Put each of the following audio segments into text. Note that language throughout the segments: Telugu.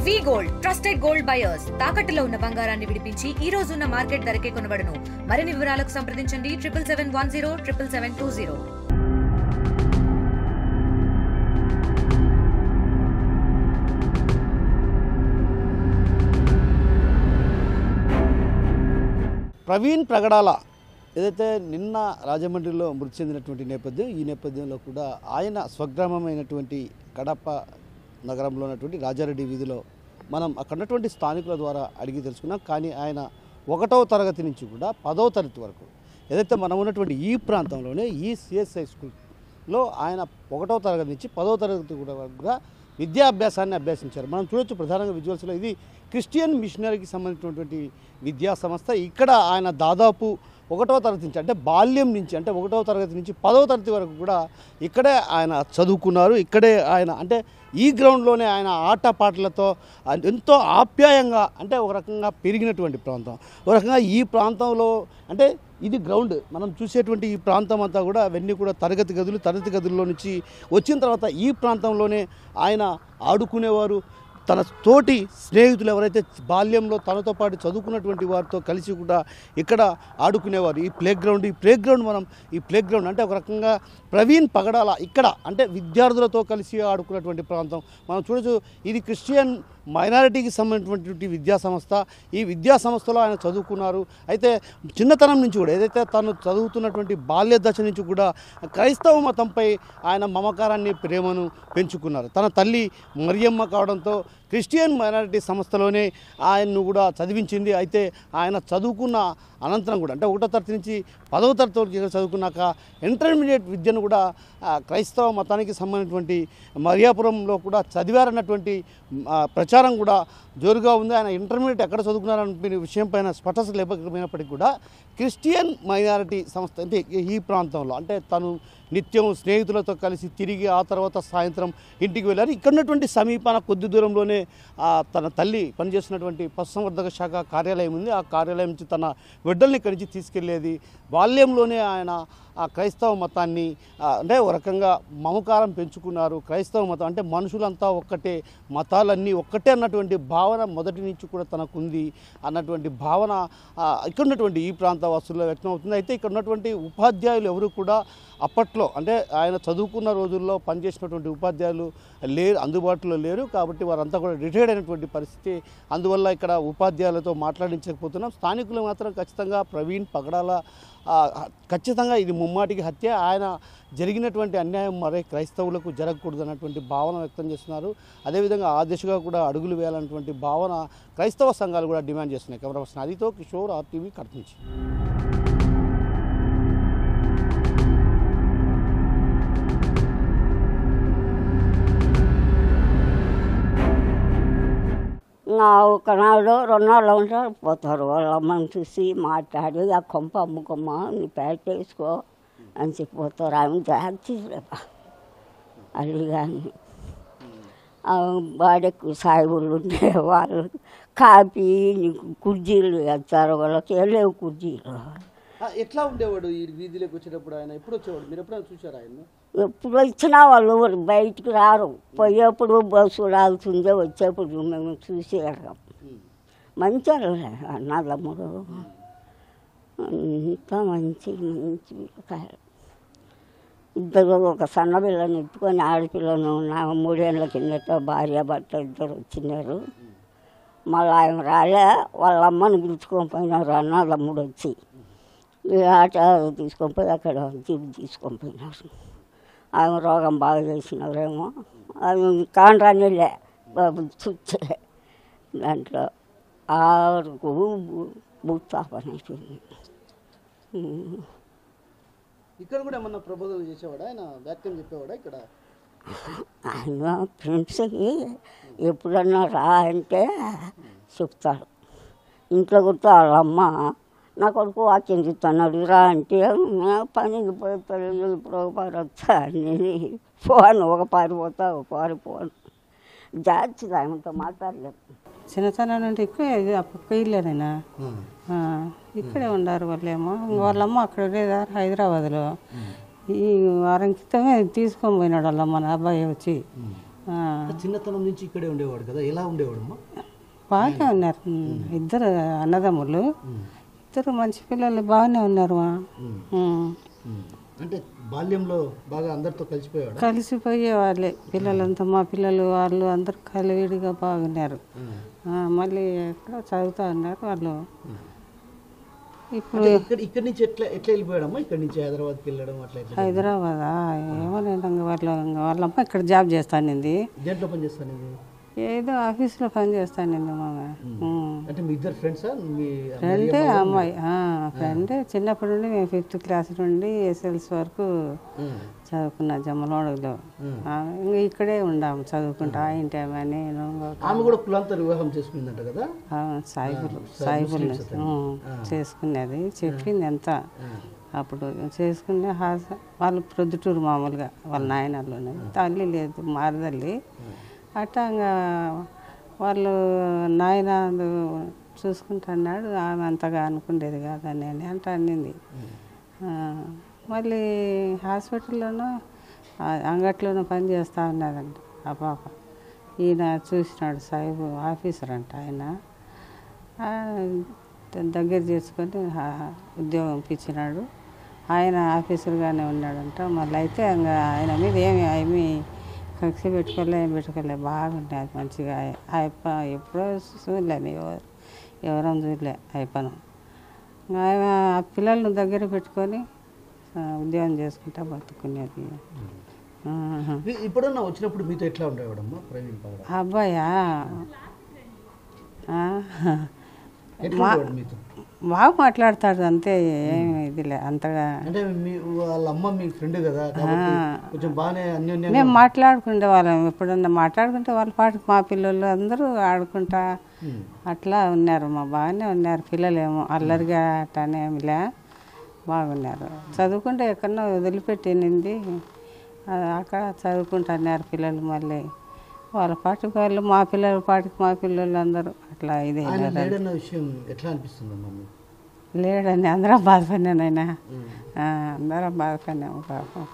వి గోల్డ్ ట్రస్టెడ్ గోల్డ్ బయర్స్ తాకట్టులో ఉన్న బంగారాన్ని విడిపించి ఈ రోజు ఉన్న మార్కెట్ ధరకే కొనబడును. మరిన్ని వివరాలకు సంప్రదించండి 7771077720. ప్రవీణ్ ప్రగడాల ఏదైతే నిన్న రాజమండ్రిలో మృతి చెందినటువంటి నేపథ్యం, ఈ నేపథ్యంలో కూడా ఆయన స్వగ్రామమైనటువంటి కడప నగరంలో ఉన్నటువంటి రాజారెడ్డి వీధిలో మనం అక్కడ ఉన్నటువంటి స్థానికుల ద్వారా అడిగి తెలుసుకున్నాం. కానీ ఆయన 1వ తరగతి నుంచి కూడా 10వ తరగతి వరకు ఏదైతే మనం ఉన్నటువంటి ఈ ప్రాంతంలోనే ఈ సిఎస్ఐ స్కూల్లో ఆయన 1వ తరగతి నుంచి 10వ తరగతి కూడా విద్యాభ్యాసాన్ని అభ్యసించారు. మనం చూడొచ్చు ప్రధానంగా విజువల్స్లో ఇది క్రిస్టియన్ మిషనరీకి సంబంధించినటువంటి విద్యా సంస్థ. ఇక్కడ ఆయన దాదాపు 1వ తరగతి నుంచి అంటే బాల్యం నుంచి అంటే 1వ తరగతి నుంచి 10వ తరగతి వరకు కూడా ఇక్కడే ఆయన చదువుకున్నారు. ఇక్కడే ఆయన అంటే ఈ గ్రౌండ్లోనే ఆయన ఆటపాటలతో ఎంతో ఆప్యాయంగా అంటే ఒక రకంగా పెరిగినటువంటి ప్రాంతం. ఒక రకంగా ఈ ప్రాంతంలో అంటే ఇది గ్రౌండ్ మనం చూసేటువంటి ఈ ప్రాంతం అంతా కూడా అవన్నీ కూడా తరగతి గదుల్లో నుంచి వచ్చిన తర్వాత ఈ ప్రాంతంలోనే ఆయన ఆడుకునేవారు. తన తోటి స్నేహితులు ఎవరైతే బాల్యంలో తనతో పాటు చదువుకున్నటువంటి వారితో కలిసి కూడా ఇక్కడ ఆడుకునేవారు. ఈ ప్లే గ్రౌండ్ అంటే ఒక రకంగా ప్రవీణ్ పగడాల ఇక్కడ అంటే విద్యార్థులతో కలిసి ఆడుకున్నటువంటి ప్రాంతం మనం చూడొచ్చు. ఇది క్రిస్టియన్ మైనారిటీకి సంబంధించినటువంటి విద్యా సంస్థ. ఈ విద్యా సంస్థలో ఆయన చదువుకున్నారు. అయితే చిన్నతనం నుంచి కూడా ఏదైతే తను చదువుతున్నటువంటి బాల్య దశ నుంచి కూడా క్రైస్తవ మతంపై ఆయన మమకారాన్ని ప్రేమను పెంచుకున్నారు. తన తల్లి మరియమ్మ కావడంతో క్రిస్టియన్ మైనారిటీ సంస్థలోనే ఆయన్ను కూడా చదివించింది. అయితే ఆయన చదువుకున్న అనంతరం కూడా అంటే 1వ తరగతి నుంచి 10వ తరగతి వరకు చదువుకున్నాక ఇంటర్మీడియట్ విద్యను కూడా క్రైస్తవ మతానికి సంబంధించినటువంటి మరియాపురంలో కూడా చదివారన్నటువంటి ప్రచారం కూడా జోరుగా ఉంది. ఆయన ఇంటర్మీడియట్ ఎక్కడ చదువుకున్నారనే విషయం పైన స్పష్టత లేకపోయినప్పటికీ కూడా క్రిస్టియన్ మైనారిటీ సంస్థ అంటే ఈ ప్రాంతంలో అంటే తను నిత్యం స్నేహితులతో కలిసి తిరిగి ఆ తర్వాత సాయంత్రం ఇంటికి వెళ్ళారు. ఇక్కడ ఉన్నటువంటి సమీపాన కొద్ది దూరంలోనే తన తల్లి పనిచేస్తున్నటువంటి పశుసంవర్ధక శాఖ కార్యాలయం ఉంది. ఆ కార్యాలయం నుంచి తన బిడ్డల్ని ఇక్కడి నుంచి తీసుకెళ్లేది. బాల్యంలోనే ఆయన ఆ క్రైస్తవ మతాన్ని అంటే ఒక రకంగా మమకారం పెంచుకున్నారు. క్రైస్తవ మతం అంటే మనుషులంతా ఒక్కటే, మతాలన్నీ ఒక్కటే అన్నటువంటి భావన మొదటి నుంచి కూడా తనకుంది అన్నటువంటి భావన ఇక్కడ ఉన్నటువంటి ఈ ప్రాంత వాసుల్లో వ్యక్తం అవుతుంది. అయితే ఇక్కడ ఉన్నటువంటి ఉపాధ్యాయులు ఎవరు కూడా అప్పట్లో అంటే ఆయన చదువుకున్న రోజుల్లో పనిచేసినటువంటి ఉపాధ్యాయులు అందుబాటులో లేరు. కాబట్టి వారంతా కూడా రిటైర్డ్ అయినటువంటి పరిస్థితి. అందువల్ల ఇక్కడ ఉపాధ్యాయులతో మాట్లాడించకపోతున్నాం. స్థానికులు మాత్రం ఖచ్చితంగా ప్రవీణ్ పగడాల ఖచ్చితంగా ఇది ముమ్మాటికి హత్య, ఆయన జరిగినటువంటి అన్యాయం మరే క్రైస్తవులకు జరగకూడదు అన్నటువంటి భావన వ్యక్తం చేస్తున్నారు. అదేవిధంగా ఆ దిశగా కూడా అడుగులు వేయాలన్నటువంటి భావన క్రైస్తవ సంఘాలు కూడా డిమాండ్ చేస్తున్నాయి. కెమెరా పర్సన్ అదితో కిషోర్, RTV కడప నుంచి. ఒకనాడు 2 నాళ్ళు ఉంటారు పోతారు. వాళ్ళ అమ్మని చూసి మాట్లాడి ఆ కొంప అమ్ముకోమ్మా నీ ప్యాట్ వేసుకో అని చెప్పిపోతారు. ఆమె జాగ్రత్త అది కానీ బాడెక్కు సాయిబులు ఉండే వాళ్ళు కాపీ కుర్జీలు వేస్తారు. వాళ్ళకి వెళ్ళేవు కుర్జీలు. ఎట్లా ఉండేవాడు ఈ వీధిలోకి వచ్చేటప్పుడు? ఆయన ఎప్పుడు వచ్చేవాడు? మీరు ఎప్పుడైనా చూసారా ఆయన? ఎప్పుడు వచ్చినా వాళ్ళు బయటికి రారు. పోయేప్పుడు బస్సు రాలుతుందే, వచ్చేప్పుడు మేము చూసి వెళ్ళాం. మంచి అన్నదమ్ముడు అంత మంచి ఇద్దరు ఒక సన్న పిల్లని ఎత్తుకొని ఆడపిల్లను 3 ఏళ్ళ కిందట భార్య భర్త ఇద్దరు వచ్చినారు. మళ్ళీ ఆయన రాలే, వాళ్ళ అమ్మని పిలుచుకొని పోయినారు అన్నదమ్ముడు వచ్చి. ఈ ఆట తీసుకొని పోయి అక్కడ జీబు తీసుకొని పోయినారు. ఆమె రోగం బాగా చేసినారేమో, ఆమె కాండ్రానిలే బాబు చూచే దాంట్లో ఆరుకు భూస్థాపన అయిపోయింది. ఇక్కడ కూడా ఏమన్నా ప్రబోధన చేసేవాడా ఆయన? వ్యాఖ్యం చెప్పేవాడా ఇక్కడ? ఆయన ఫ్రెండ్స్కి ఎప్పుడన్నా రా అంటే చెప్తాడు. ఇంట్లో కూడా వాళ్ళ అమ్మ నా కొడుకు వాక్యం చెప్తున్నాడు రా అంటే పనికి పోతాడు. ఇప్పుడు ఒక పారి వస్తా నేను పోను, ఒక పారి పోతా ఒక పారి పోను. జాతి ఆయనతో మాట్లాడలేదు. చిన్నతనం నుండి ఎక్కువ పెళ్ళలేదైనా ఇక్కడే ఉండారు వాళ్ళేమో. వాళ్ళమ్మ అక్కడ లేదా హైదరాబాద్లో. ఈ వారం క్రితమే తీసుకొని పోయినాడు వాళ్ళమ్మ నా అబ్బాయి వచ్చి. చిన్నతనం నుంచి ఇక్కడే ఉండేవాడు కదా, ఎలా ఉండేవాడమ్మా? బాగానే ఉన్నారు, ఇద్దరు అన్నదమ్ములు, ఇద్దరు మంచి పిల్లలు బాగానే ఉన్నారు. అంటే బాల్యంలో బాగా అందరితో కలిసిపోయాడు? కలిసిపోయే వాళ్ళే పిల్లలంతా, మా పిల్లలు వాళ్ళు అందరూ కలివిడిగా బాగున్నారు. మళ్ళీ ఎక్కడ చదువుతా ఉన్నారు వాళ్ళు. ఇప్పుడు ఇక్కడి నుంచి ఎట్లా వెళ్ళిపోయాడమ్మా? ఇక్కడి నుంచి హైదరాబాద్కి వెళ్ళడం అట్లా? హైదరాబాదా ఏమో నేను వాళ్ళమ్మ ఇక్కడ జాబ్ చేస్తానింది. దేంట్లో పని చేస్తాను? ఏదో ఆఫీస్లో పని చేస్తానండి మామ. అంటే మీ ఇద్దరు ఫ్రెండ్సా? ఫ్రెండే అమ్మాయి, ఫ్రెండే. చిన్నప్పటి నుండి మేము 5th క్లాస్ నుండి SLC వరకు చదువుకున్నా జమ్మలమడుగులో. ఇంకా ఇక్కడే ఉండాము చదువుకుంటా. ఇంటి అని ఆమె కూడా కులాంతర వివాహం చేసుకుందంట కదా? సాయిబుల్ చేసుకునేది చెప్పింది ఎంత అప్పుడు చేసుకునే. వాళ్ళు ప్రొద్దుటూరు మామూలుగా వాళ్ళ నాయనలోనే, తల్లి లేదు మారదల్లి. అట్టా వాళ్ళు నాయన చూసుకుంటున్నాడు, ఆమె అంతగా అనుకునేది కాదని అంటే అన్నింది. మళ్ళీ హాస్పిటల్లోనూ అంగట్లోనూ పని చేస్తూ ఉన్నదండి ఆ పాప. ఈయన చూసినాడు, సాయిబు ఆఫీసర్ అంట ఆయన. దగ్గర చేసుకొని ఉద్యోగం ఇప్పించినాడు. ఆయన ఆఫీసర్గానే ఉన్నాడంట. మళ్ళీ అయితే ఇంకా ఆయన మీద ఏమి కక్ష పెట్టుకోలే బాగుండేది మంచిగా. ఆయప్ప ఎప్పుడో చూడలేము, ఎవరం చూడలే ఆయప్పను. ఆయన ఆ పిల్లలను దగ్గర పెట్టుకొని ఉద్యోగం చేసుకుంటా బతుకునేది. ఇప్పుడన్నా వచ్చినప్పుడు మీతో ఎట్లా ఉండేవాడమ్మా ప్రవీణ్ పగడాల? అబ్బాయా మీతో బాగా మాట్లాడతాడు అంతే, ఏమి ఇదిలే అంతగా. అంటే వాళ్ళ అమ్మ మీ ఫ్రెండ్ కదా, కొంచెం బాగానే అన్యోన్యంగా మేము మాట్లాడుకుంటే వాళ్ళం. ఎప్పుడన్నా మాట్లాడుకుంటే వాళ్ళ పాటికి మా పిల్లలు అందరూ ఆడుకుంటా అట్లా ఉన్నారు. బాగానే ఉన్నారు పిల్లలేమో, అల్లరిగా అట్లానే ఏమిలే, బాగున్నారు. చదువుకుంటే ఎక్కడో వదిలిపెట్టింది, అక్కడ చదువుకుంటున్నారు పిల్లలు. మళ్ళీ వాళ్ళ పాటికి వాళ్ళు, మా పిల్లల పాటికి మా పిల్లలు అందరూ అట్లా ఇదే. విషయం ఎట్లా అనిపిస్తుందమ్మా? లేడని అందరం బాధపడినానైనా, అందరం బాధపడినాము పాపం.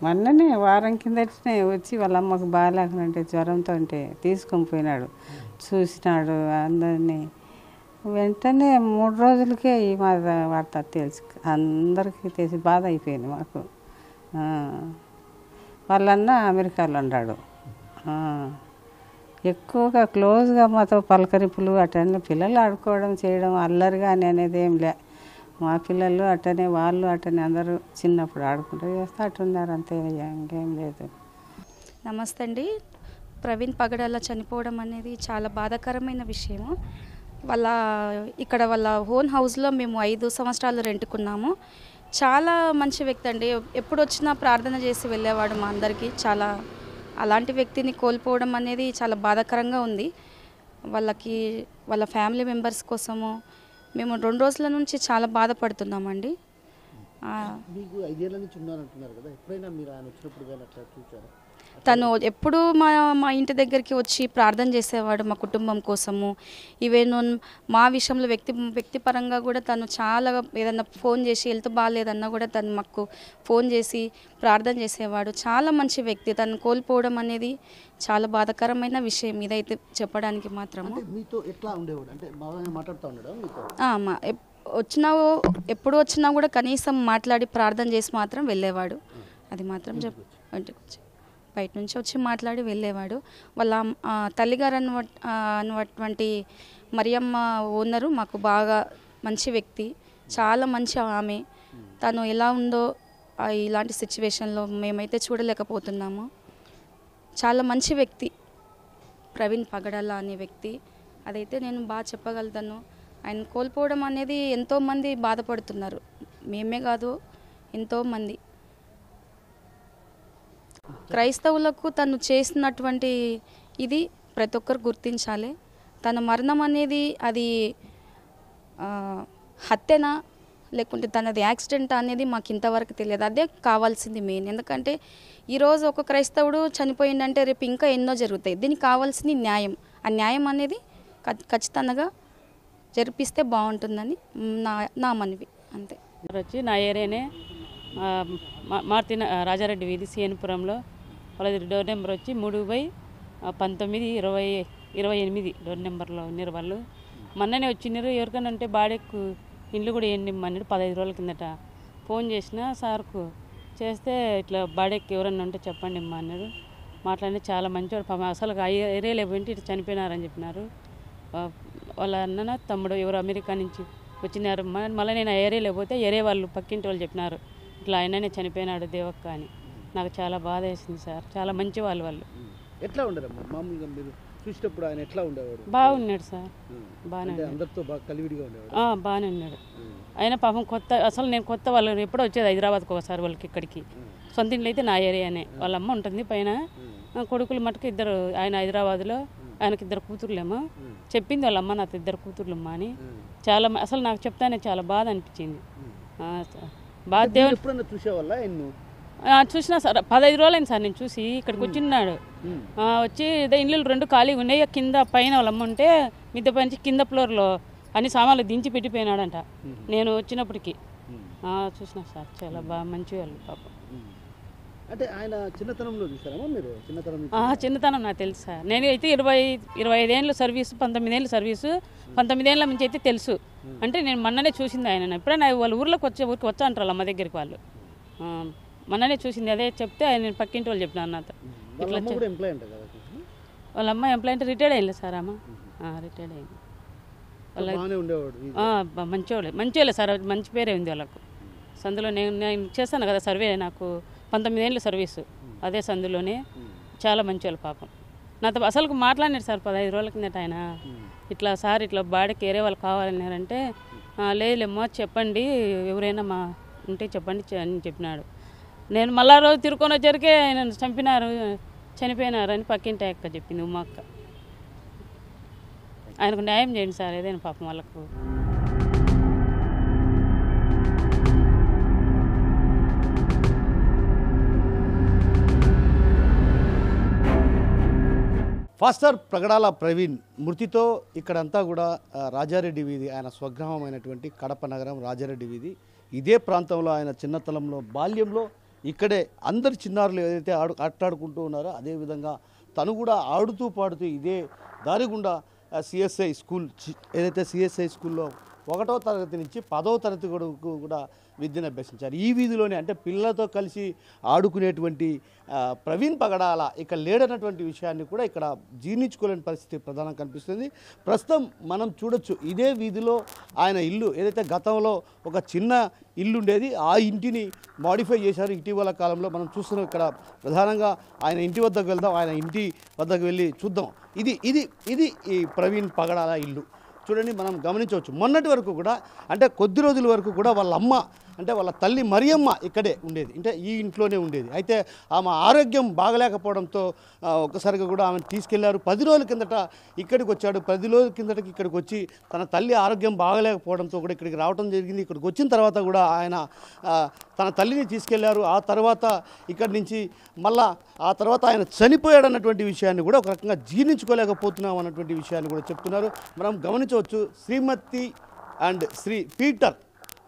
మొన్ననే వారం కిందటనే వచ్చి వాళ్ళ అమ్మకు బాగాలేకనంటే జ్వరంతో ఉంటే తీసుకొని పోయినాడు, చూసినాడు అందరినీ. వెంటనే 3 రోజులకే ఈ వార్త తెలిసి అందరికీ తెలిసి బాధ అయిపోయింది మాకు. వాళ్ళన్న అమెరికాలో ఉన్నాడు. ఎక్కువగా క్లోజ్గా మాతో పలకరింపులు అటన్నీ, పిల్లలు ఆడుకోవడం చేయడం అల్లరిగా అనేది ఏం లే. మా పిల్లలు అట్టనే వాళ్ళు అట్టనే అందరూ చిన్నప్పుడు ఆడుకుంటూ చేస్తే అట్టున్నారు అంతే, ఇంకేం లేదు. నమస్తే అండి. ప్రవీణ్ పగడాల చనిపోవడం అనేది చాలా బాధాకరమైన విషయము. ఇక్కడ వాళ్ళ ఓన్ హౌస్లో మేము 5 సంవత్సరాలు రెంటుకున్నాము. చాలా మంచి వ్యక్తి అండి, ఎప్పుడు వచ్చినా ప్రార్థన చేసి వెళ్ళేవాడు మా అందరికీ. చాలా అలాంటి వ్యక్తిని కోల్పోవడం అనేది చాలా బాధాకరంగా ఉంది. వాళ్ళ ఫ్యామిలీ మెంబర్స్ కోసము మేము 2 రోజుల నుంచి చాలా బాధపడుతున్నామండి. మీకు 5 ఏళ్ల నుంచి ఉన్నారంటున్నారు కదా, ఎప్పుడైనా మీరు ఆయన వచ్చినప్పుడు కానీ అట్లా చూసారా? తను ఎప్పుడూ మా ఇంటి దగ్గరికి వచ్చి ప్రార్థన చేసేవాడు మా కుటుంబం కోసము. ఈవెన్ మా విషయంలో వ్యక్తిపరంగా కూడా తను చాలా ఏదన్నా ఫోన్ చేసి హెల్త్ బాగాలేదన్నా కూడా తను మాకు ఫోన్ చేసి ప్రార్థన చేసేవాడు. చాలా మంచి వ్యక్తి. తను కోల్పోవడం అనేది చాలా బాధాకరమైన విషయం ఇదైతే చెప్పడానికి మాత్రము. మీతో ఎట్లా ఉండేవాడు? అంటే బాగా మాట్లాడుతూ ఉన్నాడా మీతో? ఎప్పుడు వచ్చినా కూడా కనీసం మాట్లాడి ప్రార్థన చేసి మాత్రం వెళ్ళేవాడు. అది మాత్రం బయట నుంచి వచ్చి మాట్లాడి వెళ్ళేవాడు. వాళ్ళ తల్లిగారు అన్నటువంటి మరియమ్మ ఓనరు మాకు బాగా మంచి వ్యక్తి, చాలా మంచి ఆమె. తను ఎలా ఉందో ఇలాంటి సిచ్యువేషన్లో మేమైతే చూడలేకపోతున్నాము. చాలా మంచి వ్యక్తి ప్రవీణ్ పగడాల అనే వ్యక్తి, అదైతే నేను బాగా చెప్పగలుగుతాను. ఆయన కోల్పోవడం అనేది ఎంతోమంది బాధపడుతున్నారు, మేమే కాదు ఎంతోమంది. క్రైస్తవులకు తను చేసినటువంటి ఇది ప్రతి ఒక్కరు గుర్తించాలి. తన మరణం అనేది అది హత్యనా లేకుంటే తనది యాక్సిడెంట్ అనేది మాకు ఇంతవరకు తెలియదు. అదే కావాల్సింది మెయిన్. ఎందుకంటే ఈరోజు ఒక క్రైస్తవుడు చనిపోయిందంటే రేపు ఇంకా ఎన్నో జరుగుతాయి. దీనికి కావాల్సింది న్యాయం. ఆ న్యాయం అనేది ఖచ్చితంగా జరిపిస్తే బాగుంటుందని నా మనవి, అంతే. వచ్చి నా ఏరియానే మార్తిన రాజారెడ్డి వీధి సిఎన్పురంలో వాళ్ళది డోర్ నెంబర్ వచ్చి 3/19/28 డోర్ నెంబర్లో ఉన్నారు వాళ్ళు. మొన్ననే వచ్చినారు. ఎవరికైనా ఉంటే బాడెక్కు ఇండ్లు కూడా ఏంటి అన్నాడు 15 రోజుల కిందట. ఫోన్ చేసిన సార్కు చేస్తే ఇట్లా బాడెక్కి ఎవరన్నా ఉంటే చెప్పండి అమ్మా అన్నారు. మాట్లాడి చాలా మంచివాడు పాపం, అసలు ఆ ఏరియాలో పోయింటే ఇట్లా చనిపోయినారని చెప్పినారు. వాళ్ళ అన్న తమ్ముడు ఎవరు అమెరికా నుంచి వచ్చినారు. మళ్ళీ నేను ఆ ఏరియాలో పోతే ఏరియా వాళ్ళు పక్కింటి వాళ్ళు చెప్పినారు ఇట్లా ఆయననే చనిపోయినాడు దేవక్క అని. నాకు చాలా బాధ వేసింది సార్. చాలా మంచి వాళ్ళు. ఎట్లా ఉండరమ్మా మామూలుగా మీరు చూసినప్పుడు ఆయన ఎట్లా ఉండేవాడు? బాగున్నాడు సార్, బాగానే అందరితో బాగా కలివిడిగా ఉండేవాడు. బాగానే ఉన్నాడు. ఆయన పాపం కొత్త, అసలు నేను కొత్త వాళ్ళు ఎప్పుడో వచ్చేది హైదరాబాద్కి ఒకసారి వాళ్ళకి ఇక్కడికి. సొంత ఇంట్లో అయితే నా ఏరియానే, వాళ్ళ అమ్మ ఉంటుంది పైన. కొడుకులు మటుకు ఇద్దరు, ఆయన హైదరాబాద్లో, ఆయనకి 2 కూతుర్లేమో. చెప్పింది వాళ్ళ అమ్మ నాకు 2 కూతుర్లమ్మా అని. చాలా అసలు నాకు చెప్తానే చాలా బాధ అనిపించింది. బాధ దేవుడు ఎప్పుడన్నా చూసేవాళ్ళ ఎన్నో చూసినా సార్. 15 రోజులైంది సార్ నేను చూసి. ఇక్కడికి వచ్చిన్నాడు. వచ్చి ఇదే ఇల్లు 2 ఖాళీగా ఉన్నాయి. కింద పైన వాళ్ళ అమ్మ ఉంటే మిద్దె పైన కింద ఫ్లోర్లో అన్ని సామాన్లు దించి పెట్టిపోయినాడంట నేను వచ్చినప్పటికి. చూసినా సార్, చాలా బాగా మంచి వాళ్ళు పాపం. అంటే ఆయన చిన్నతనంలో చూసారమ్మా మీరు? చిన్నతనం నాకు తెలుసు సార్. నేను అయితే 25 ఏళ్ళు సర్వీసు, 19 ఏళ్ళు సర్వీసు, 19 ఏళ్ళ నుంచి అయితే తెలుసు. అంటే నేను మొన్ననే చూసింది ఆయన. ఎప్పుడైనా వాళ్ళ ఊరికి వచ్చా అంటారు అమ్మ దగ్గరికి వాళ్ళు. మొన్ననే చూసింది. అదే చెప్తే ఆయన పక్కింటి వాళ్ళు చెప్పినారు నాతో. ఇట్లా వాళ్ళ అమ్మ ఎంప్లాయ్ అంటే రిటైర్డ్ అయ్యింది సార్. అమ్మ రిటైర్డ్ అయింది. వాళ్ళ మంచివాళ్ళే సార్. మంచి పేరే ఉంది వాళ్ళకు. సందులో నేను చేస్తాను కదా సర్వే, నాకు 19 ఏళ్ళ సర్వీసు అదే సందులోనే. చాలా మంచివాళ్ళు పాపం. నాతో అసలు మాట్లాడినాడు సార్ 15 రోజుల కిందట ఆయన. ఇట్లా సార్ ఇట్లా బాడీకి ఏరే వాళ్ళు కావాలన్నారంటే లేదులేమ్మా చెప్పండి, ఎవరైనా మా ఉంటే చెప్పండి అని చెప్పినాడు. నేను మళ్ళా రోజు తిరుకొని వచ్చరికే ఆయన చనిపోయినారు అని పక్కింటి అక్క చెప్పింది, ఉమ్మ అక్క. ఆయనకు న్యాయం చేయండి సార్ ఏదైనా పాపం వాళ్ళకు. ఫాస్టర్ ప్రగడాల ప్రవీణ్ మృతితో ఇక్కడంతా కూడా రాజారెడ్డి వీధి, ఆయన స్వగ్రామమైనటువంటి కడప నగరం రాజారెడ్డి వీధి, ఇదే ప్రాంతంలో ఆయన చిన్నతనంలో బాల్యంలో ఇక్కడే అందరు చిన్నారులు ఏదైతే ఆటాడుకుంటూ ఉన్నారో అదేవిధంగా తను కూడా ఆడుతూ పాడుతూ ఇదే దారి గుండా సిఎస్ఐ స్కూల్, ఏదైతే సిఎస్ఐ స్కూల్లో 1వ తరగతి నుంచి 10వ తరగతి వరకు కూడా విద్యను అభ్యసించారు. ఈ వీధిలోనే, అంటే పిల్లలతో కలిసి ఆడుకునేటువంటి ప్రవీణ్ పగడాల ఇక్కడ లేడన్నటువంటి విషయాన్ని కూడా ఇక్కడ జీర్ణించుకోలేని పరిస్థితి ప్రధానం కనిపిస్తుంది. ప్రస్తుతం మనం చూడొచ్చు ఇదే వీధిలో ఆయన ఇల్లు, ఏదైతే గతంలో ఒక చిన్న ఇల్లు ఉండేది ఆ ఇంటిని మాడిఫై చేశారు ఇటీవల కాలంలో. మనం చూస్తున్నాం ఇక్కడ ప్రధానంగా ఆయన ఇంటి వద్దకు వెళ్దాం, ఆయన ఇంటి వద్దకు వెళ్ళి చూద్దాం. ఇది ఈ ప్రవీణ్ పగడాల ఇల్లు. చూడండి, మనం గమనించవచ్చు మొన్నటి వరకు కూడా, అంటే కొద్ది రోజుల వరకు కూడా వాళ్ళ అమ్మ, అంటే వాళ్ళ తల్లి మరియమ్మ ఇక్కడే ఉండేది, అంటే ఈ ఇంట్లోనే ఉండేది. అయితే ఆమె ఆరోగ్యం బాగలేకపోవడంతో ఒక్కసారిగా కూడా ఆమెను తీసుకెళ్లారు. 10 రోజుల కిందట ఇక్కడికి వచ్చాడు. 10 రోజుల కిందటకి ఇక్కడికి వచ్చి తన తల్లి ఆరోగ్యం బాగలేకపోవడంతో కూడా ఇక్కడికి రావడం జరిగింది. ఇక్కడికి వచ్చిన తర్వాత కూడా ఆయన తన తల్లిని తీసుకెళ్లారు. ఆ తర్వాత ఇక్కడి నుంచి మళ్ళా ఆ తర్వాత ఆయన చనిపోయాడు అన్నటువంటి విషయాన్ని కూడా ఒక రకంగా జీర్ణించుకోలేకపోతున్నాం అన్నటువంటి విషయాన్ని కూడా చెప్తున్నారు. మనం గమనించవచ్చు శ్రీమతి అండ్ శ్రీ పీటర్,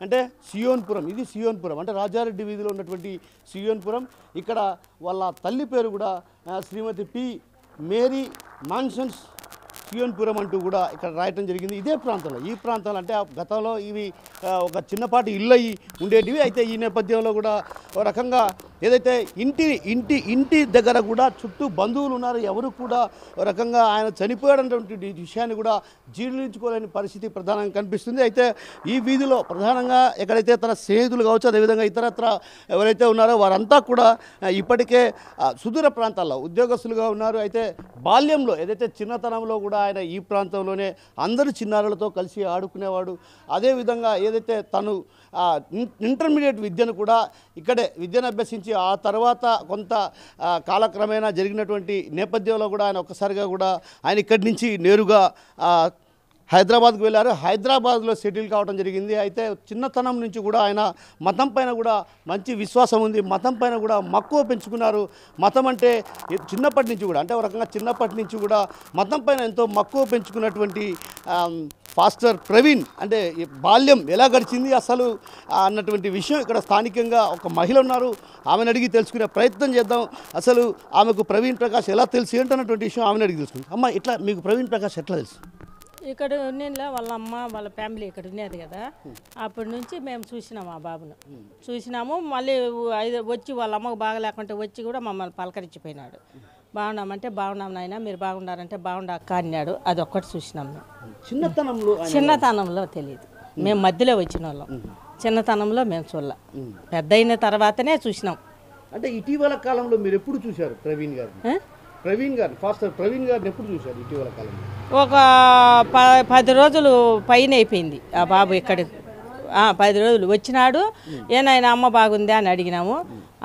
అంటే సియోన్పురం, ఇది సియోన్పురం, అంటే రాజారెడ్డి వీధిలో ఉన్నటువంటి సియోన్పురం. ఇక్కడ వాళ్ళ తల్లి పేరు కూడా శ్రీమతి పి మేరీ మాన్సన్స్ సియోన్పురం అంటూ కూడా ఇక్కడ రాయటం జరిగింది. ఇదే ప్రాంతంలో, ఈ ప్రాంతంలో, అంటే గతంలో ఇవి ఒక చిన్నపాటి ఇల్లు అయ్యి ఉండేటివి. అయితే ఈ నేపథ్యంలో కూడా ఒక రకంగా ఏదైతే ఇంటి దగ్గర కూడా చుట్టూ బంధువులు ఉన్నారు, ఎవరు కూడా ఒక రకంగా ఆయన చనిపోయాడన్నటువంటి విషయాన్ని కూడా జీర్ణించుకోలేని పరిస్థితి ప్రధానంగా కనిపిస్తుంది. అయితే ఈ వీధిలో ప్రధానంగా ఎక్కడైతే తన స్నేహితులు కావచ్చు, అదేవిధంగా ఇతరత్ర ఎవరైతే ఉన్నారో వారంతా కూడా ఇప్పటికే సుదూర ప్రాంతాల్లో ఉద్యోగస్తులుగా ఉన్నారు. అయితే బాల్యంలో, ఏదైతే చిన్నతనంలో కూడా ఆయన ఈ ప్రాంతంలోనే అందరు చిన్నారులతో కలిసి ఆడుకునేవాడు. అదేవిధంగా ఏదైతే తను ఇంటర్మీడియట్ విద్యను కూడా ఇక్కడే విద్యను అభ్యసించి ఆ తర్వాత కొంత కాలక్రమేణా జరిగినటువంటి నేపథ్యంలో కూడా ఆయన ఒక్కసారిగా కూడా ఆయన ఇక్కడి నుంచి నేరుగా హైదరాబాద్కు వెళ్ళారు. హైదరాబాద్లో సెటిల్ కావడం జరిగింది. అయితే చిన్నతనం నుంచి కూడా ఆయన మతం పైన కూడా మంచి విశ్వాసం ఉంది, మతం పైన కూడా మక్కువ పెంచుకున్నారు. మతం అంటే చిన్నప్పటి నుంచి కూడా, అంటే ఒక రకంగా చిన్నప్పటి నుంచి కూడా మతం పైన ఎంతో మక్కువ పెంచుకున్నటువంటి పాస్టర్ ప్రవీణ్ అంటే ఈ బాల్యం ఎలా గడిచింది అసలు అన్నటువంటి విషయం ఇక్కడ స్థానికంగా ఒక మహిళ ఉన్నారు, ఆమెను అడిగి తెలుసుకునే ప్రయత్నం చేద్దాం. అసలు ఆమెకు ప్రవీణ్ ప్రకాష్ ఎలా తెలుసు ఏంటన్నటువంటి విషయం ఆమెను అడిగి తెలుసుకుందాం. అమ్మ, ఇట్లా మీకు ప్రవీణ్ ప్రకాష్ ఎట్లా తెలుసు? ఇక్కడ ఉన్నేలా వాళ్ళ అమ్మ వాళ్ళ ఫ్యామిలీ ఇక్కడ ఉన్నది కదా, అప్పటి నుంచి మేము చూసినాము ఆ బాబును చూసినాము. మళ్ళీ వచ్చి వాళ్ళ అమ్మకు బాగా లేకుంటే వచ్చి కూడా మమ్మల్ని పలకరించిపోయినాడు. బాగున్నామంటే బాగున్నాం నాయన, మీరు బాగున్నారంటే బాగుండా అక్క అన్నాడు. అది ఒక్కటి చూసినాం మేము. చిన్నతనంలో తెలియదు, మేము మధ్యలో వచ్చిన వాళ్ళం. చిన్నతనంలో మేము చూడాల, పెద్ద అయిన తర్వాతనే చూసినాం. అంటే ఇటీవల కాలంలో మీరు ఎప్పుడు చూశారు ప్రవీణ్ గారిని? ఫాస్టర్ ప్రవీణ్ గారిని ఎప్పుడు చూశారు ఇటీవల కాలంలో? ఒక 10 రోజులు పైన అయిపోయింది ఆ బాబు ఇక్కడ. 10 రోజులు వచ్చినాడు. ఏనాయన అమ్మ బాగుందా అని అడిగినాము.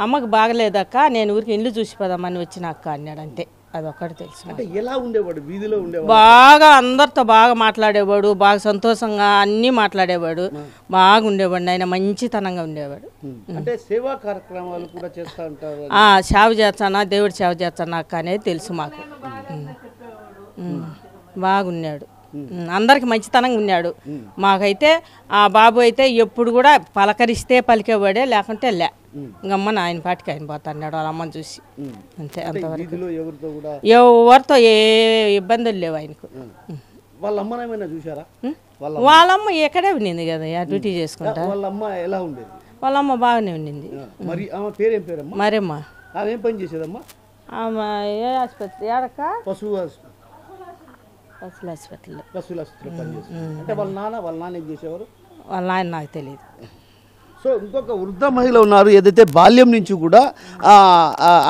అమ్మకు బాగలేదక్క, నేను ఊరికి ఇల్లు చూసిపోదామని వచ్చిన అక్క అన్నాడు. అంతే, అదొక్కటి తెలుసు. అంటే ఎలా ఉండేవాడు? వీధిలో ఉండేవాడు, బాగా అందరితో బాగా మాట్లాడేవాడు, బాగా సంతోషంగా అన్నీ మాట్లాడేవాడు, బాగా ఉండేవాడు. ఆయన మంచితనంగా ఉండేవాడు. అంటే సేవా కార్యక్రమాలు కూడా చేస్తూ ఉంటారు. సేవ చేస్తానా, దేవుడి సేవ చేస్తానా అక్క అనేది తెలుసు మాకు. బాగున్నాడు, అందరికి మంచితనంగా ఉన్నాడు. మాకైతే ఆ బాబు అయితే ఎప్పుడు కూడా పలకరిస్తే పలికేవాడే, లేకుంటే లే ఇంకమ్మని ఆయన పాటికి ఆయన పోతాడు వాళ్ళ అమ్మని చూసి. అంతే, అంతవరకు. ఎవరితో ఏ ఇబ్బందులు లేవు ఆయనకు. వాళ్ళ అమ్మనేమైనా చూసారా? వాళ్ళమ్మ ఎక్కడే ఉండింది కదా, డ్యూటీ చేసుకుంటా. వాళ్ళ అమ్మ ఎలా ఉండేది? వాళ్ళ అమ్మ బాగానే ఉండింది. మరి ఆమె పేరేం పేరమ్మా? మరేమ్మా ఆమె ఏం పని చేసేదమ్మా? ఆమె ఏ ఆసుపత్రి ఏడక్క? పశువుల హాస్పిటల్లో పనిచేస్తారు. అంటే వాళ్ళ నాన్న ఏం చేసేవారు? వాళ్ళ ఆయన నాకు తెలియదు. సో ఇంకొక వృద్ధ మహిళ ఉన్నారు, ఏదైతే బాల్యం నుంచి కూడా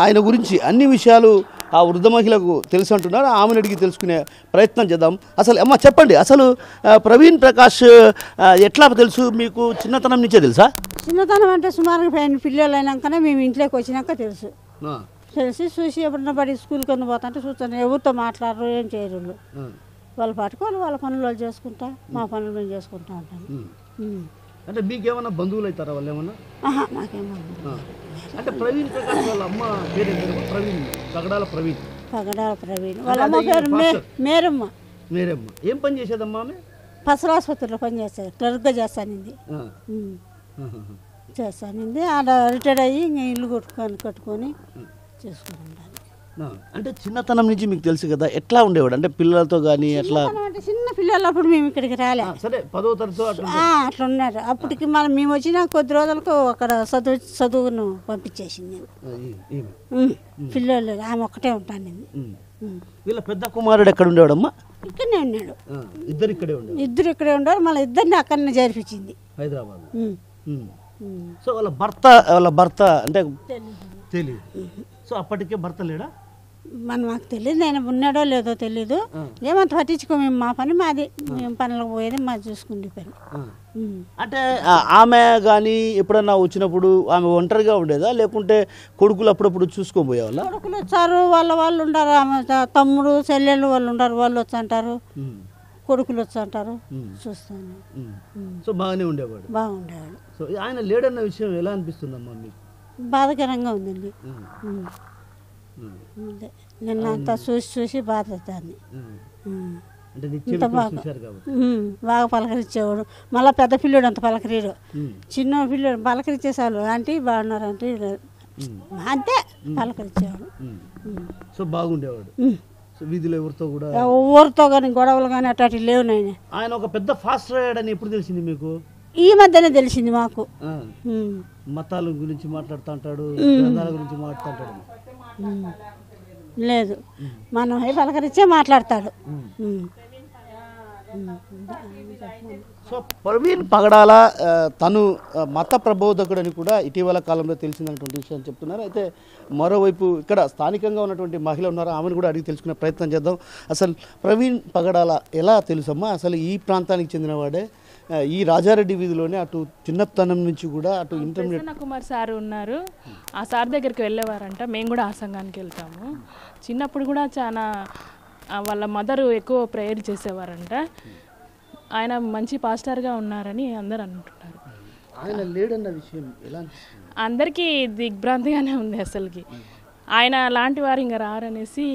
ఆయన గురించి అన్ని విషయాలు ఆ వృద్ధ మహిళకు తెలుసు అంటున్నారు. ఆమెను అడిగి తెలుసుకునే ప్రయత్నం చేద్దాం. అసలు అమ్మ చెప్పండి, అసలు ప్రవీణ్ ప్రకాష్ ఎట్లా తెలుసు మీకు? చిన్నతనం నుంచే తెలుసా? చిన్నతనం అంటే సుమారుగా పిల్లలు అయినాకనే మేము ఇంట్లోకి వచ్చినాక తెలుసు. చూసి ఎప్పుడన్నా బడి స్కూల్కి కొని పోతుంటే చూస్తాను. ఎవరితో మాట్లాడరు, ఏం చేయరు. వాళ్ళ పాటుకు వాళ్ళ పనులు వాళ్ళు చేసుకుంటా, మా పనులు మేము చేసుకుంటా ఉంటాను. అంటే మీకేమన్నా బంధువులు అవుతారా వాళ్ళు ఏమన్నా? నాకేమో. అంటే ప్రవీణ్ ప్రకాష్ వాళ్ళ అమ్మ పేరు ప్రవీణ్, పగడాల ప్రవీణ్. వాళ్ళ అమ్మ పేరు మేరమ్మ. ఏం పని చేసేదమ్మా ఆమె? పసల ఆసుపత్రిలో పని చేస్తారు, క్లర్క్గా చేస్తానింది. ఆడ రిటైర్డ్ అయ్యి ఇంకా ఇల్లు కట్టుకొని చేసుకుని ఉండాలి. అంటే చిన్నతనం నుంచి మీకు తెలుసు కదా, ఎట్లా ఉండేవాడు? అంటే పిల్లలతో కానీ ఎట్లా? అంటే చిన్న పిల్లలు అప్పుడు మేము ఇక్కడికి రాలే. సరే 10వ తరగతి అట్లా ఉన్నారు. అప్పటికి మేము వచ్చిన కొద్ది రోజులకు అక్కడ చదువును పంపించేసింది. పిల్లలు ఆమె ఒక్కటే ఉంటాను. వీళ్ళ పెద్ద కుమారుడు ఎక్కడ ఉండేవాడమ్మా? ఇక్కడనే ఉన్నాడు. ఇద్దరు ఇక్కడే ఉండేవారు. మళ్ళీ ఇద్దరిని అక్కడనే జరిపించింది హైదరాబాద్. సో వాళ్ళ భర్త అంటే తెలియదు. సో అప్పటికే భర్త లేడా? మాకు తెలియదు, నేను ఉన్నాడో లేదో తెలీదు. ఏమంత పట్టించుకో, మేము మా పని మాది, మేము పనులకు పోయేది మాది, చూసుకుంటే పని. అంటే ఆమె కానీ ఎప్పుడన్నా వచ్చినప్పుడు ఆమె ఒంటరిగా ఉండేదా, లేకుంటే కొడుకులు అప్పుడప్పుడు చూసుకొని పోయేవాళ్ళ? కొడుకులు వచ్చారు, వాళ్ళు ఉండరు. ఆమె తమ్ముడు చెల్లెళ్ళు వాళ్ళు ఉండరు, వాళ్ళు వచ్చి అంటారు. కొడుకులు వచ్చి అంటారు, చూస్తాను. సో బాగానే ఉండేవాడు. బాగుండేవాడు. సో ఆయన లేడన్న విషయం ఎలా అనిపిస్తుందమ్మా మీకు? బాధకరంగా ఉందండి. నిన్న అంతా చూసి బాధ అవుతుంది. బాగా పలకరించేవాడు. మళ్ళీ పెద్ద పిల్లోడు అంత పలకరీడు, చిన్న పిల్లోడు పలకరించేసాడు. ఆంటీ బాగున్నారు అంటే అంతే పలకరించేవాడు. సో బాగుండేవాడు. వీధిలో ఎవరితో కూడా ఎవరితో కానీ గొడవలు కానీ అట్లాంటి లేవు. ఆయన ఒక పెద్ద ఫాస్ట్ రైడ్ అని ఎప్పుడు తెలిసింది మీకు? ఈ మధ్యనే తెలిసింది మాకు. మతాల గురించి మాట్లాడుతూ ఉంటాడు, గ్రంథాల గురించి మాట్లాడుతుంటాడు. లేదు, మనం పలకరించే మాట్లాడతాడు. సో ప్రవీణ్ పగడాల తను మత ప్రబోధకుడని కూడా ఇటీవల కాలంలో తెలిసిందన్నటువంటి విషయం చెప్తున్నారు. అయితే మరోవైపు ఇక్కడ స్థానికంగా ఉన్నటువంటి మహిళ ఉన్నారు, ఆమెను కూడా అడిగి తెలుసుకునే ప్రయత్నం చేద్దాం. అసలు ప్రవీణ్ పగడాల ఎలా తెలుసమ్మా? అసలు ఈ ప్రాంతానికి చెందినవాడే, ఈ రాజారెడ్డి వీధిలోనే అటు చిన్నతనం నుంచి కూడా అటు ఇంటర్మీడియట్ కుమార్ సార్ ఉన్నారు. ఆ సార్ దగ్గరికి వెళ్ళేవారంట. మేము కూడా ఆ సంఘానికి వెళ్తాము. చిన్నప్పుడు కూడా చాలా వాళ్ళ మదరు ఎక్కువ ప్రేయర్ చేసేవారంట. ఆయన మంచి పాస్టర్గా ఉన్నారని అందరు అంటున్నారు. ఆయన లేడన్న విషయం ఎలా? అందరికీ దిగ్భ్రాంతిగానే ఉంది. అసలుకి ఆయన లాంటి వారు ఇంకా రారనేసి,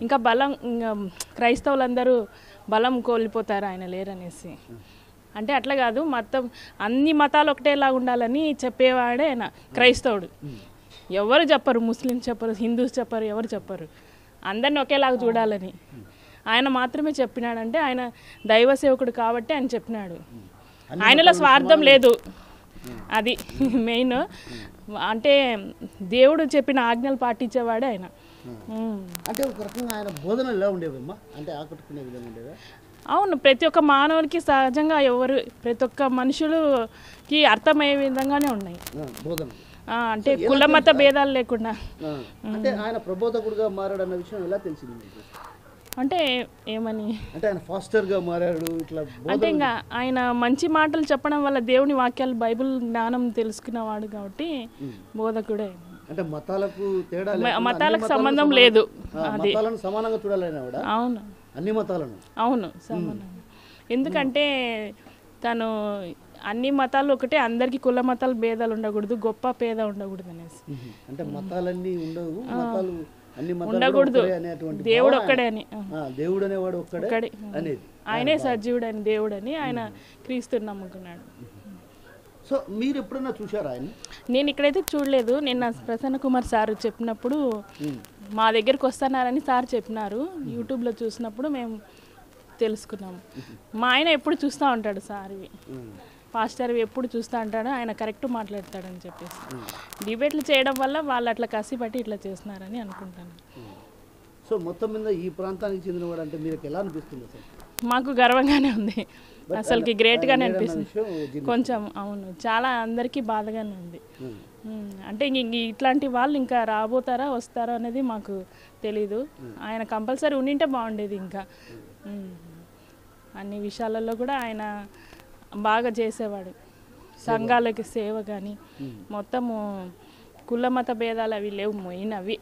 ఇంకా బలం, ఇంకా క్రైస్తవులందరూ బలం కోల్పోతారు ఆయన లేరనేసి. అంటే అట్లా కాదు, మొత్తం అన్ని మతాలు ఒకటేలా ఉండాలని చెప్పేవాడే ఆయన క్రైస్తవుడు. ఎవరు చెప్పరు, ముస్లిమ్స్ చెప్పరు, హిందూస్ చెప్పరు, ఎవరు చెప్పరు, అందరిని ఒకేలాగా చూడాలని ఆయన మాత్రమే చెప్పినాడంటే ఆయన దైవ సేవకుడు కాబట్టి ఆయన చెప్పినాడు. ఆయనలో స్వార్థం లేదు, అది మెయిన్. అంటే దేవుడు చెప్పిన ఆజ్ఞలు పాటించేవాడే ఆయన. అంటే ఒక రకంగా ఆయన బోధనలు ఎలా ఉండేవమ్మా, అంటే ఆకట్టుకునే విధంగా ఉండేవా? అవును, ప్రతి ఒక్క మానవునికి సహజంగా ప్రతి ఒక్క మనుషులకి అర్థమయ్యే విధంగానే ఉన్నాయి బోధనలు. అంటే కుల మత భేదాలు లేకుండా. అంటే ఆయన ప్రబోధకుడుగా మారాడన్న విషయం ఎలా తెలిసింది మీకు? అంటే ఏమని అంటే ఆయన ఫాస్టర్గా మారాడు ఇట్లా, అంటే ఇంకా ఆయన మంచి మాటలు చెప్పడం వల్ల దేవుని వాక్యాలు, బైబిల్ జ్ఞానం తెలుసుకున్నవాడు కాబట్టి బోధకుడే. అంటే మతాలకు తేడా, మతాలకు సంబంధం లేదు, అది మతాలను సమానంగా చూడాలని. అవును, అన్ని మతాలను, అవును, సమానంగా. ఎందుకంటే తను అన్ని మతాలు ఒకటే, అందరికి కుల మతాలు భేదాలు ఉండకూడదు, గొప్ప పేద ఉండకూడదు అనేసి. అంటే మతాలన్నీ ఉండవు, మతాలు అన్ని ఉండకూడదు, దేవుడు ఒక్కడే అని, దేవుడు అనేవాడు ఒక్కడే అనేది, ఆయనే సజీవుడు అని, దేవుడు అని ఆయన క్రీస్తుని నమ్ముకున్నాడు. సో మీరు ఎప్పుడైనా చూసారా ఆయన? నేను ఇక్కడైతే చూడలేదు. నిన్న ప్రసన్న కుమార్ సార్ చెప్పినప్పుడు మా దగ్గరికి వస్తున్నారని సార్ చెప్పినారు. యూట్యూబ్లో చూసినప్పుడు మేము తెలుసుకున్నాము. మా ఆయన ఎప్పుడు చూస్తూ ఉంటాడు సార్వి, పాస్టర్వి ఎప్పుడు చూస్తూ ఉంటాడు, ఆయన కరెక్ట్ మాట్లాడతాడని చెప్పేసి. డిబేట్లు చేయడం వల్ల వాళ్ళు అట్లా కసిపట్టి ఇట్లా చేస్తున్నారని అనుకుంటాను. సో మొత్తం మీద ఈ ప్రాంతానికి చెందినవాడు అంటే మీకు ఎలా అనిపిస్తుంది సార్? మాకు గర్వంగానే ఉంది, అసలుకి గ్రేట్గానే అనిపిస్తుంది కొంచెం. అవును, చాలా అందరికీ బాధగానే ఉంది. అంటే ఇట్లాంటి వాళ్ళు ఇంకా రాబోతారా వస్తారా అనేది మాకు తెలీదు. ఆయన కంపల్సరీ ఉండింటే బాగుండేది. ఇంకా అన్ని విషయాలలో కూడా ఆయన బాగా చేసేవాడు, సంఘాలకి సేవ కానీ మొత్తము. కుల మత భేదాలు అవి లేవు, మెయిన్ అవి.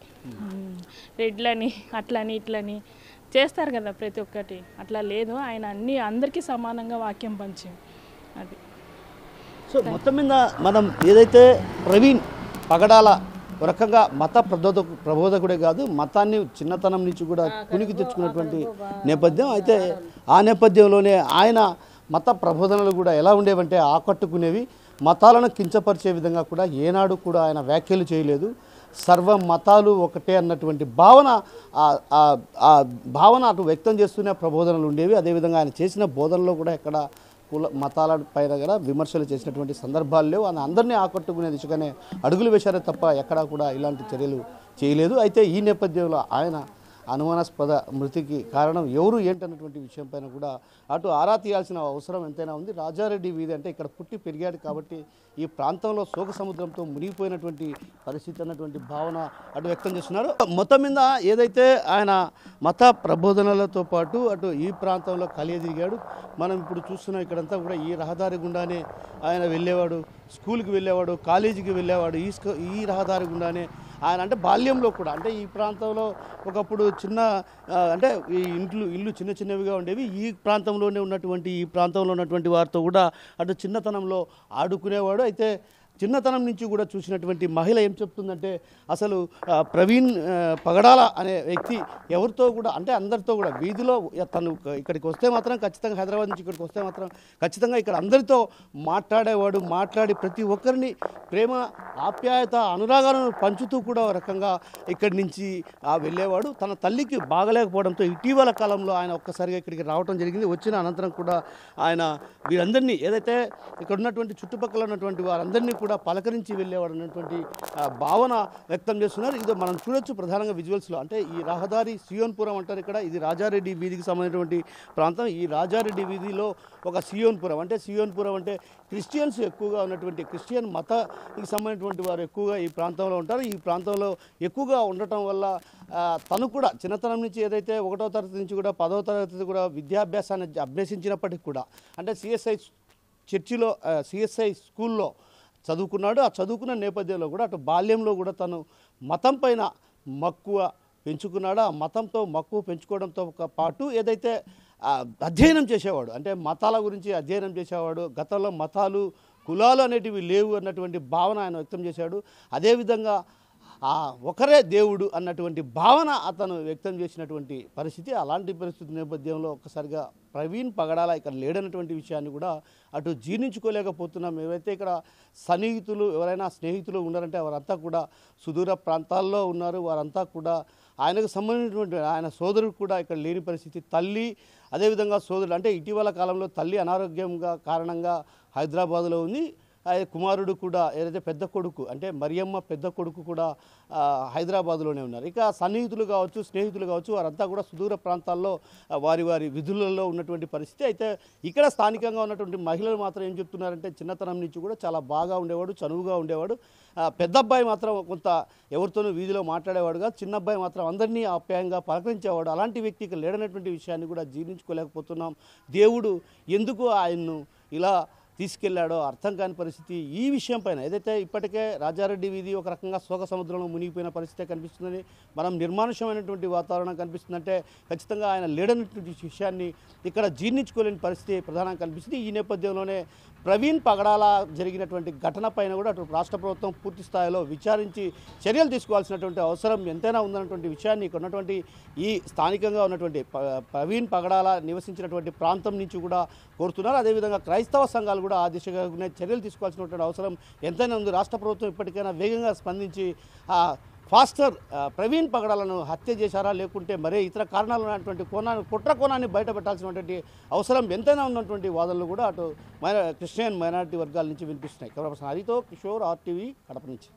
రెడ్లని అట్లని ఇట్లని చేస్తారు కదా ప్రతి ఒక్కటి, అట్లా లేదు. ఆయన అందరికీ సమానంగా వాక్యం పంచి అది. సో మొత్తం మీద మనం ఏదైతే ప్రవీణ్ పగడాల ఒక రకంగా మత ప్రబోధకుడే కాదు, మతాన్ని చిన్నతనం నుంచి కూడా కునికి తెచ్చుకున్నటువంటి నేపథ్యం. అయితే ఆ నేపథ్యంలోనే ఆయన మత ప్రబోధనలు కూడా ఎలా ఉండేవంటే ఆకట్టుకునేవి. మతాలను కించపరిచే విధంగా కూడా ఏనాడు కూడా ఆయన వ్యాఖ్యలు చేయలేదు. సర్వ మతాలు ఒకటే అన్నటువంటి భావన అటు వ్యక్తం చేస్తూనే ప్రబోధనలు ఉండేవి. అదేవిధంగా ఆయన చేసిన బోధనలో కూడా ఎక్కడ కుల మతాల పైన కూడా విమర్శలు చేసినటువంటి సందర్భాలు లేవు. ఆయన అందరినీ ఆకట్టుకునే దిశగానే అడుగులు వేశారే తప్ప ఎక్కడా కూడా ఇలాంటి చర్యలు చేయలేదు. అయితే ఈ నేపథ్యంలో ఆయన అనుమానాస్పద మృతికి కారణం ఎవరు ఏంటన్నటువంటి విషయం పైన కూడా అటు ఆరా తీయాల్సిన అవసరం ఎంతైనా ఉంది. రాజారెడ్డి వీధి అంటే ఇక్కడ పుట్టి పెరిగాడు కాబట్టి ఈ ప్రాంతంలో శోక సముద్రంతో మునిగిపోయినటువంటి పరిస్థితి అన్నటువంటి భావన అటు వ్యక్తం చేస్తున్నారు. మొత్తం మీద ఏదైతే ఆయన మత ప్రబోధనలతో పాటు అటు ఈ ప్రాంతంలో కలియదిరిగాడు. మనం ఇప్పుడు చూస్తున్నాం ఇక్కడంతా కూడా ఈ రహదారి గుండానే ఆయన వెళ్ళేవాడు, స్కూల్కి వెళ్ళేవాడు, కాలేజీకి వెళ్ళేవాడు. ఈ రహదారి గుండానే ఆయన అంటే బాల్యంలో కూడా అంటే ఈ ప్రాంతంలో ఒకప్పుడు చిన్న అంటే ఈ ఇల్లు చిన్న చిన్నవిగా ఉండేవి. ఈ ప్రాంతంలోనే ఉన్నటువంటి ఈ ప్రాంతంలో ఉన్నటువంటి వారితో కూడా అటు చిన్నతనంలో ఆడుకునేవాడు. అయితే చిన్నతనం నుంచి కూడా చూసినటువంటి మహిళ ఏం చెప్తుందంటే అసలు ప్రవీణ్ పగడాల అనే వ్యక్తి ఎవరితో కూడా అంటే అందరితో కూడా వీధిలో తను ఇక్కడికి వస్తే మాత్రం ఖచ్చితంగా హైదరాబాద్ నుంచి ఇక్కడికి వస్తే మాత్రం ఖచ్చితంగా ఇక్కడ అందరితో మాట్లాడేవాడు. మాట్లాడి ప్రతి ఒక్కరిని ప్రేమ ఆప్యాయత అనురాగాలను పంచుతూ కూడా ఒక రకంగా ఇక్కడి నుంచి వెళ్ళేవాడు. తన తల్లికి బాగలేకపోవడంతో ఇటీవల కాలంలో ఆయన ఒక్కసారిగా ఇక్కడికి రావడం జరిగింది. వచ్చిన అనంతరం కూడా ఆయన వీరందరినీ ఏదైతే ఇక్కడ ఉన్నటువంటి చుట్టుపక్కల ఉన్నటువంటి వారందరినీ కూడా పలకరించి వెళ్ళేవాడు అన్నటువంటి భావన వ్యక్తం చేస్తున్నారు. ఇది మనం చూడొచ్చు ప్రధానంగా విజువల్స్లో. అంటే ఈ రహదారి సియోన్పురం అంటారు ఇక్కడ, ఇది రాజారెడ్డి వీధికి సంబంధించినటువంటి ప్రాంతం. ఈ రాజారెడ్డి వీధిలో ఒక సియోన్పురం అంటే క్రిస్టియన్స్ ఎక్కువగా ఉన్నటువంటి క్రిస్టియన్ మతానికి సంబంధించినటువంటి వారు ఎక్కువగా ఈ ప్రాంతంలో ఉంటారు. ఈ ప్రాంతంలో ఎక్కువగా ఉండటం వల్ల తను కూడా చిన్నతనం నుంచి ఏదైతే 1వ తరగతి నుంచి కూడా 10వ తరగతి కూడా విద్యాభ్యాసాన్ని అభ్యసించినప్పటికీ కూడా అంటే సిఎస్ఐ చర్చిలో సిఎస్ఐ స్కూల్లో చదువుకున్నాడు. ఆ చదువుకున్న నేపథ్యంలో కూడా అటు బాల్యంలో కూడా తను మతం పైన మక్కువ పెంచుకున్నాడు. ఆ మతంతో మక్కువ పెంచుకోవడంతో పాటు ఏదైతే అధ్యయనం చేసేవాడు అంటే మతాల గురించి అధ్యయనం చేసేవాడు. గతంలో మతాలు కులాలు అనేటివి లేవు అన్నటువంటి భావన ఆయన వ్యక్తం చేశాడు. అదేవిధంగా ఒకరే దేవుడు అన్నటువంటి భావన అతను వ్యక్తం చేసినటువంటి పరిస్థితి. అలాంటి పరిస్థితి నేపథ్యంలో ఒక్కసారిగా ప్రవీణ్ పగడాల ఇక్కడ లేడన్నటువంటి విషయాన్ని కూడా అటు జీర్ణించుకోలేకపోతున్నాం. ఏవైతే ఇక్కడ సన్నిహితులు ఎవరైనా స్నేహితులు ఉన్నారంటే వారంతా కూడా సుదూర ప్రాంతాల్లో ఉన్నారు. వారంతా కూడా ఆయనకు సంబంధించినటువంటి ఆయన సోదరుడు కూడా ఇక్కడ లేని పరిస్థితి. తల్లి అదేవిధంగా సోదరుడు అంటే ఇటీవల కాలంలో తల్లి అనారోగ్యంగా కారణంగా హైదరాబాద్లో ఉంది. కుమారుడు కూడా ఏదైతే పెద్ద కొడుకు అంటే మరియమ్మ పెద్ద కొడుకు కూడా హైదరాబాద్లోనే ఉన్నారు. ఇక సన్నిహితులు కావచ్చు స్నేహితులు కావచ్చు వారంతా కూడా సుదూర ప్రాంతాల్లో వారి వారి విధులలో ఉన్నటువంటి పరిస్థితి. అయితే ఇక్కడ స్థానికంగా ఉన్నటువంటి మహిళలు మాత్రం ఏం చెప్తున్నారంటే చిన్నతనం నుంచి కూడా చాలా బాగా ఉండేవాడు, చనువుగా ఉండేవాడు. పెద్ద అబ్బాయి మాత్రం కొంత ఎవరితోనూ వీధిలో మాట్లాడేవాడుగా, చిన్న అబ్బాయి మాత్రం అందరినీ ఆప్యాయంగా పలకరించేవాడు. అలాంటి వ్యక్తికి లేడనటువంటి విషయాన్ని కూడా జీర్ణించుకోలేకపోతున్నాం. దేవుడు ఎందుకు ఆయన్ను ఇలా తీసుకెళ్లాడో అర్థం కాని పరిస్థితి. ఈ విషయం పైన ఏదైతే ఇప్పటికే రాజారెడ్డి వీధి ఒక రకంగా శోక సముద్రంలో మునిగిపోయిన పరిస్థితి కనిపిస్తుందని, మనం నిర్మానుష్యమైనటువంటి వాతావరణం కనిపిస్తుందంటే ఖచ్చితంగా ఆయన లేడనటువంటి విషయాన్ని ఇక్కడ జీర్ణించుకోలేని పరిస్థితి ప్రధానంగా కనిపిస్తుంది. ఈ నేపథ్యంలోనే ప్రవీణ్ పగడాల జరిగినటువంటి ఘటన పైన కూడా అటు రాష్ట్ర ప్రభుత్వం పూర్తి స్థాయిలో విచారించి చర్యలు తీసుకోవాల్సినటువంటి అవసరం ఎంతైనా ఉందన్నటువంటి విషయాన్ని ఇక్కడ ఉన్నటువంటి ఈ స్థానికంగా ఉన్నటువంటి ప్రవీణ్ పగడాల నివసించినటువంటి ప్రాంతం నుంచి కూడా కోరుతున్నారు. అదేవిధంగా క్రైస్తవ సంఘాలు కూడా ఆ దిశగా చర్యలు తీసుకోవాల్సినటువంటి అవసరం ఎంతైనా ఉంది. రాష్ట్ర ప్రభుత్వం ఇప్పటికైనా వేగంగా స్పందించి ఫాస్టర్ ప్రవీణ్ పగడాలను హత్య చేశారా లేకుంటే మరే ఇతర కారణాలు ఉన్నటువంటి కుట్ర కోణాన్ని బయటపెట్టాల్సినటువంటి అవసరం ఎంతైనా ఉన్నటువంటి వాదనలు కూడా అటు క్రిస్టియన్ మైనారిటీ వర్గాల నుంచి వినిపిస్తున్నాయి. కెమెరా పర్సన్ హరితో కిషోర్, RTV, కడప నుంచి.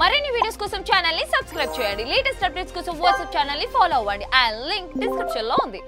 మరిన్ని వీడియోస్ కోసం ఛానల్ ని సబ్స్క్రైబ్ చేయండి. లేటెస్ట్ అప్డేట్స్ కోసం వాట్సాప్ ఛానల్ ని ఫాలో అవ్వండి. అండ్ లింక్ డిస్క్రిప్షన్ లో ఉంది.